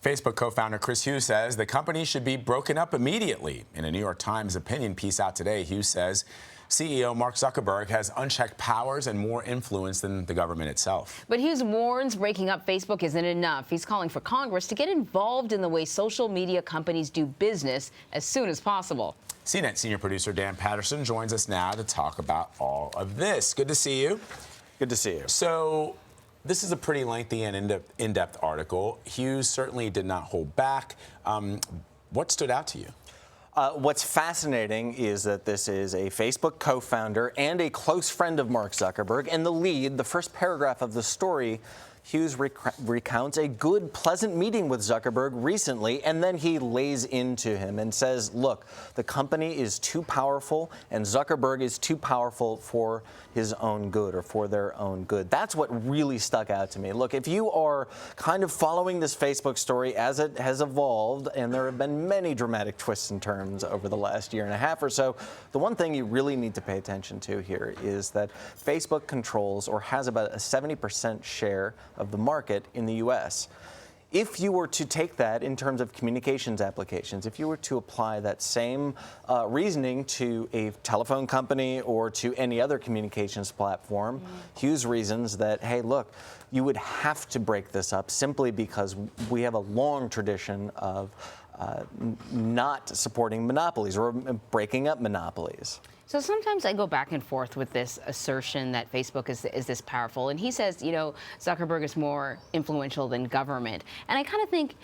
Facebook co-founder Chris Hughes says the company should be broken up immediately. In a New York Times opinion piece out today, Hughes says CEO Mark Zuckerberg has unchecked powers and more influence than the government itself. But Hughes warns breaking up Facebook isn't enough. He's calling for Congress to get involved in the way social media companies do business as soon as possible. CNET senior producer Dan Patterson joins us now to talk about all of this. Good to see you. Good to see you. So this is a pretty lengthy and in-depth article. Hughes certainly did not hold back. What stood out to you? What's fascinating is that this is a Facebook co-founder and a close friend of Mark Zuckerberg. And the first paragraph of the story, Hughes recounts a good, pleasant meeting with Zuckerberg recently, and then he lays into him and says, look, the company is too powerful, and Zuckerberg is too powerful for his own good or for their own good. That's what really stuck out to me. Look, if you are kind of following this Facebook story as it has evolved, and there have been many dramatic twists and turns over the last year and a half or so, the one thing you really need to pay attention to here is that Facebook controls or has about a 70% share of the market in the U.S. If you were to take that in terms of communications applications, if you were to apply that same reasoning to a telephone company or to any other communications platform, Hughes reasons that, hey, look, you would have to break this up simply because we have a long tradition of not supporting monopolies or breaking up monopolies. So sometimes I go back and forth with this assertion that Facebook is this powerful. And he says, you know, Zuckerberg is more influential than government. And I kind of think,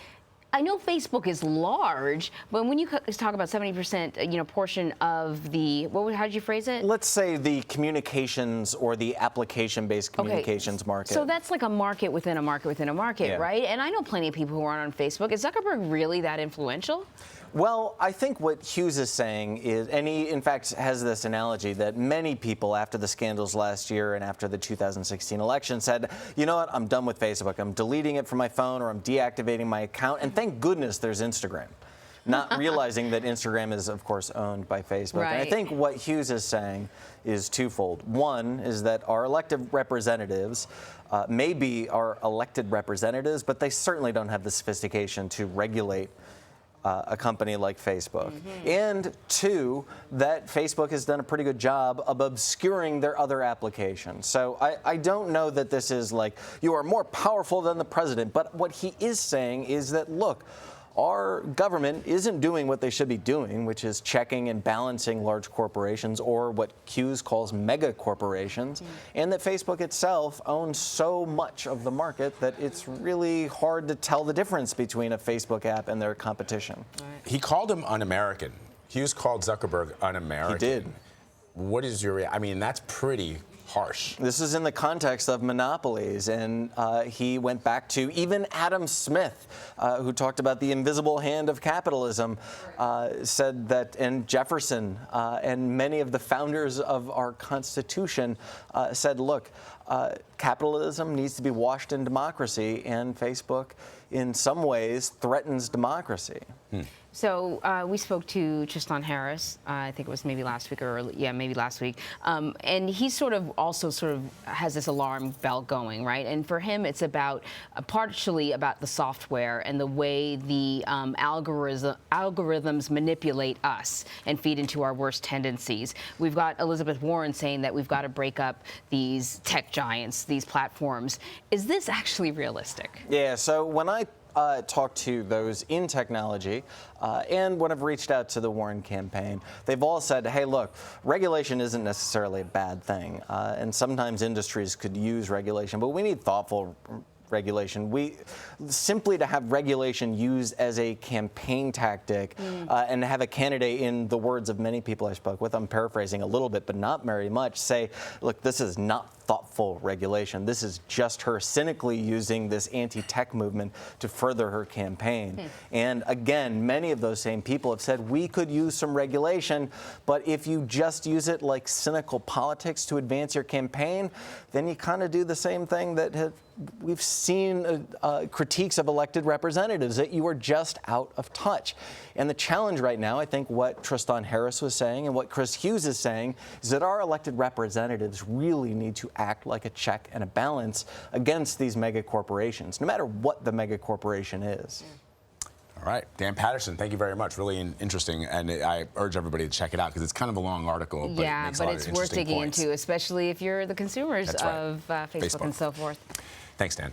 I know Facebook is large, but when you talk about 70%, portion of the, how did you phrase it? Let's say the communications or the application-based communications market. So that's like a market within a market within a market, Yeah. right? And I know plenty of people who aren't on Facebook. Is Zuckerberg really that influential? Well, I think what Hughes is saying is, and he in fact has this analogy that many people after the scandals last year and after the 2016 election said, you know what, I'm done with Facebook. I'm deleting it from my phone or I'm deactivating my account. And thank goodness there's Instagram. Not realizing that Instagram is, of course, owned by Facebook. Right. And I think what Hughes is saying is twofold. One is that our elected representatives may be our elected representatives, but they certainly don't have the sophistication to regulate a company like Facebook. And two, that Facebook has done a pretty good job of obscuring their other applications. So I don't know that this is like, you are more powerful than the president, but what he is saying is that, look, our government isn't doing what they should be doing, which is checking and balancing large corporations, or what Hughes calls mega corporations, and that Facebook itself owns so much of the market that it's really hard to tell the difference between a Facebook app and their competition. He called him un-American. Hughes called Zuckerberg un-American. He did. What is your, I mean, that's pretty harsh. This is in the context of monopolies, and he went back to even Adam Smith, who talked about the invisible hand of capitalism, said that, and Jefferson and many of the founders of our Constitution said, look, capitalism needs to be washed in democracy, and Facebook, in some ways, threatens democracy. So we spoke to Tristan Harris, I think it was maybe last week maybe last week. And he also has this alarm bell going, right? And for him, it's about partially about the software and the way the algorithms manipulate us and feed into our worst tendencies. We've got Elizabeth Warren saying that we've got to break up these tech giants, these platforms. Is this actually realistic? Yeah, so when I talked to those in technology and when I've reached out to the Warren campaign, they've all said, hey, look, regulation isn't necessarily a bad thing. And sometimes industries could use regulation, but we need thoughtful regulation. Simply to have regulation used as a campaign tactic and have a candidate, in the words of many people I spoke with, I'm paraphrasing a little bit, but not very much, say, look, this is not thoughtful regulation. This is just her cynically using this anti-tech movement to further her campaign. And again, many of those same people have said we could use some regulation, but if you just use it like cynical politics to advance your campaign, then you kind of do the same thing that we've seen critiques of elected representatives, that you are just out of touch. And the challenge right now, I think what Tristan Harris was saying and what Chris Hughes is saying, is that our elected representatives really need to act like a check and a balance against these mega corporations, no matter what the mega corporation is. All right, Dan Patterson, thank you very much. Really interesting, and I urge everybody to check it out because it's kind of a long article, but yeah, it makes a but lot it's of worth interesting digging points. into, especially if you're the consumers That's right. of Facebook and so forth. Thanks, Dan.